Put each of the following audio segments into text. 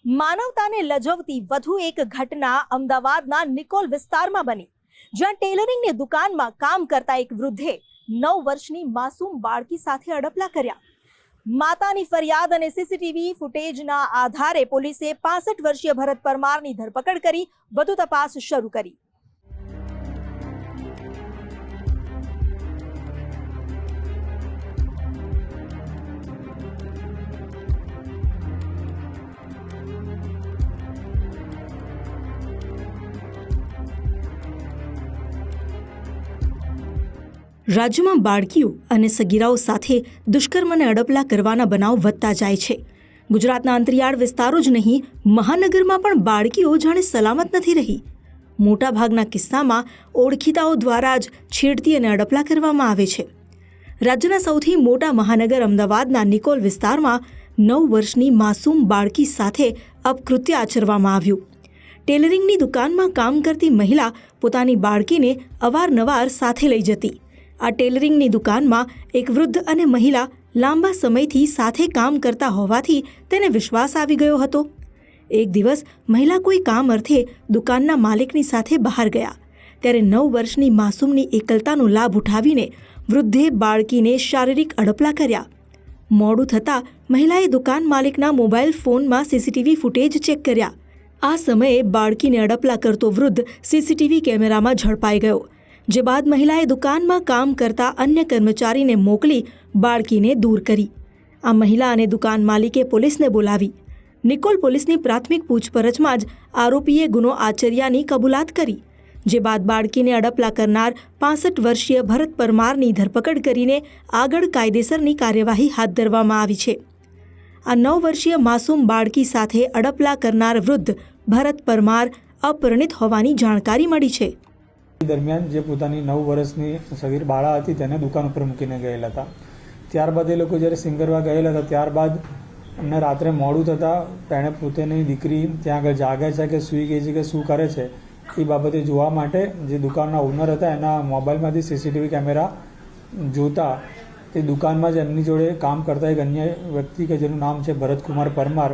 માનવતાને લજવતી વધુ એક ઘટના અમદાવાદના નિકોલ વિસ્તારમાં બની, જ્યાં ટેલરિંગની દુકાનમાં કામ કરતા એક વૃદ્ધે 9 વર્ષની માસૂમ બાળકી સાથે અડપલા કર્યા. માતાની ફરિયાદ અને સીસીટીવી ફૂટેજના આધારે પોલીસે 65 વર્ષીય ભરત પરમારની ધરપકડ કરી વધુ તપાસ શરૂ કરી. રાજ્યમાં બાળકીઓ અને સગીરાઓ સાથે દુષ્કર્મ અને અડપલા કરવાના બનાવ વધતા જાય છે. ગુજરાતના અંતરિયાળ વિસ્તારો જ નહીં, મહાનગરમાં પણ બાળકીઓ જાણે સલામત નથી રહી. મોટાભાગના કિસ્સામાં ઓળખીતાઓ દ્વારા જ છેડતી અને અડપલા કરવામાં આવે છે. રાજ્યના સૌથી મોટા મહાનગર અમદાવાદના નિકોલ વિસ્તારમાં 9 વર્ષની માસૂમ બાળકી સાથે અપકૃત્ય આચરવામાં આવ્યું. ટેલરિંગની દુકાનમાં કામ કરતી મહિલા પોતાની બાળકીને અવારનવાર સાથે લઈ જતી. આ ટેલરિંગની દુકાનમાં એક વૃદ્ધ અને મહિલા લાંબા સમયથી સાથે કામ કરતા હોવાથી તેને વિશ્વાસ આવી ગયો હતો. એક દિવસ મહિલા કોઈ કામ અર્થે દુકાનના માલિકની સાથે બહાર ગયા, ત્યારે 9 વર્ષની માસૂમની એકલતાનો લાભ ઉઠાવીને વૃદ્ધે બાળકીને શારીરિક અડપલા કર્યા. મોડું થતાં મહિલાએ દુકાન માલિકના મોબાઈલ ફોનમાં સીસીટીવી ફૂટેજ ચેક કર્યા. આ સમયે બાળકીને અડપલા કરતો વૃદ્ધ સીસીટીવી કેમેરામાં ઝડપાઈ ગયો, જે બાદ મહિલાએ દુકાનમાં કામ કરતા અન્ય કર્મચારીને મોકલી બાળકીને દૂર કરી. આ મહિલા અને દુકાન માલિકે પોલીસને બોલાવી. નિકોલ પોલીસની પ્રાથમિક પૂછપરછમાં જ આરોપીએ ગુનો આચર્યાની કબૂલાત કરી, જે બાદ બાળકીને અડપલા કરનાર 65 વર્ષીય ભરત પરમારની ધરપકડ કરીને આગળ કાયદેસરની કાર્યવાહી હાથ ધરવામાં આવી છે. આ 9 વર્ષીય માસૂમ બાળકી સાથે અડપલા કરનાર વૃદ્ધ ભરત પરમાર અપરિણિત હોવાની જાણકારી મળી છે. દરમિયાન જે પોતાની 9 વર્ષની સગીર બાળા હતી તેને દુકાન ઉપર મૂકીને ગયેલા હતા. ત્યારબાદ એ લોકો જ્યારે સિંગરવા ગયેલા હતા ત્યારબાદ એમને રાત્રે મોડું થતાં તેણે પોતાની દીકરી ત્યાં આગળ જાગે છે કે સૂઈ ગઈ છે કે શું કરે છે એ બાબતે જોવા માટે જે દુકાનના ઓનર હતા એના મોબાઈલમાંથી સીસીટીવી કેમેરા જોતા એ દુકાનમાં જ એમની જોડે કામ કરતા એક અન્ય વ્યક્તિ કે જેનું નામ છે ભરતકુમાર પરમાર,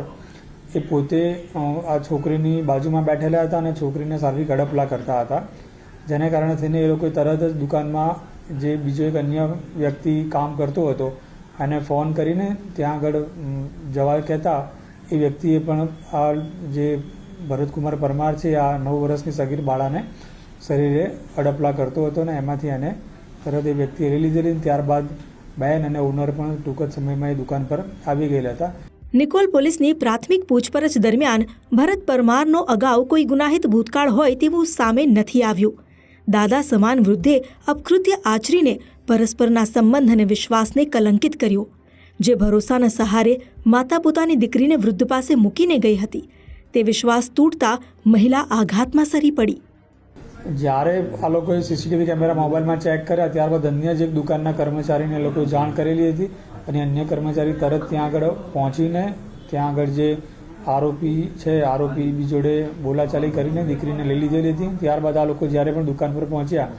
એ પોતે આ છોકરીની બાજુમાં બેઠેલા હતા અને છોકરીને શારીરિક અડપલા કરતા હતા. જેને કારણે થઈને એ લોકોએ તરત જ દુકાનમાં જે બીજો એક અન્ય વ્યક્તિ કામ કરતો હતો એને ફોન કરીને ત્યાં આગળ જવા કહેતા એ વ્યક્તિએ પણ આ જે ભરતકુમાર પરમાર છે આ 9 વર્ષની સગીર બાળાને શરીરે અડપલા કરતો હતો ને એમાંથી એને તરત એ વ્યક્તિએ લઈ લીધેલી. ત્યારબાદ બહેન અને ઓનર પણ ટૂંક જ સમયમાં એ દુકાન પર આવી ગયેલા હતા. નિકોલ પોલીસની પ્રાથમિક પૂછપરછ દરમિયાન ભરત પરમારનો અગાઉ કોઈ ગુનાહિત ભૂતકાળ હોય તેવું સામે નથી આવ્યું. દાદા સમાન વૃદ્ધે અપકૃત્ય આચરીને પરસ્પરના સંબંધ અને વિશ્વાસને કલંકિત કર્યો. જે ભરોસાના સહારે માતા પોતાની દીકરીને વૃદ્ધ પાસે મૂકીને ગઈ હતી, તે વિશ્વાસ તૂટતા મહિલા આઘાતમાં સરી પડી. જ્યારે આ લોકોએ સીસીટીવી કેમેરા મોબાઈલમાં ચેક કર્યા ત્યારબાદ અન્ય જ એક દુકાનના કર્મચારીને લોકોએ જાણ કરેલી હતી અને અન્ય કર્મચારી તરત ત્યાં આગળ પહોંચીને ત્યાં આગળ જે આરોપી છે આરોપી જોડે બોલાચાલી કરીને દીકરીને લઈ લીધેલી હતી. ત્યારબાદ આ લોકો જ્યારે પણ દુકાન પર પહોંચ્યા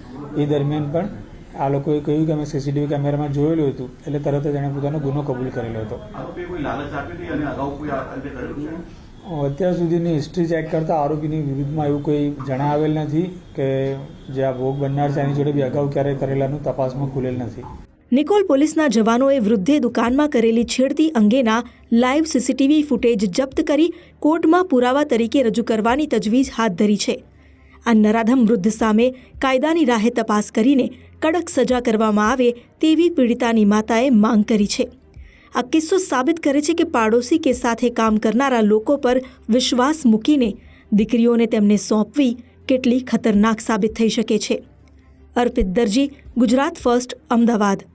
એ દરમિયાન પણ આ લોકોએ કહ્યું કે અમે સીસીટીવી કેમેરામાં જોયેલું હતું, એટલે તરત જ એણે પોતાનો ગુનો કબૂલ કરેલો હતો. અત્યાર સુધીની હિસ્ટ્રી ચેક કરતા આરોપીની વિરુદ્ધમાં એવું કોઈ જણાવેલ નથી કે જે આ ભોગ બનનાર છે એની જોડે બી અગાઉ ક્યારેય કરેલાનું તપાસમાં ખુલેલ નથી. નિકોલ પોલીસના જવાનોએ વૃદ્ધે દુકાનમાં કરેલી છેડતી અંગેના લાઈવ સીસીટીવી ફૂટેજ જપ્ત કરી કોર્ટમાં પુરાવા તરીકે રજૂ કરવાની તજવીજ હાથ ધરી છે. આ નરાધમ વૃદ્ધ સામે કાયદાની રાહે તપાસ કરીને કડક સજા કરવામાં આવે તેવી પીડિતાની માતાએ માંગ કરી છે. આ કિસ્સો સાબિત કરે છે કે પાડોશી કે સાથે કામ કરનારા લોકો પર વિશ્વાસ મૂકીને દીકરીઓને તેમને સોંપવી કેટલી ખતરનાક સાબિત થઈ શકે છે. અર્પિત દરજી, ગુજરાત ફર્સ્ટ, અમદાવાદ.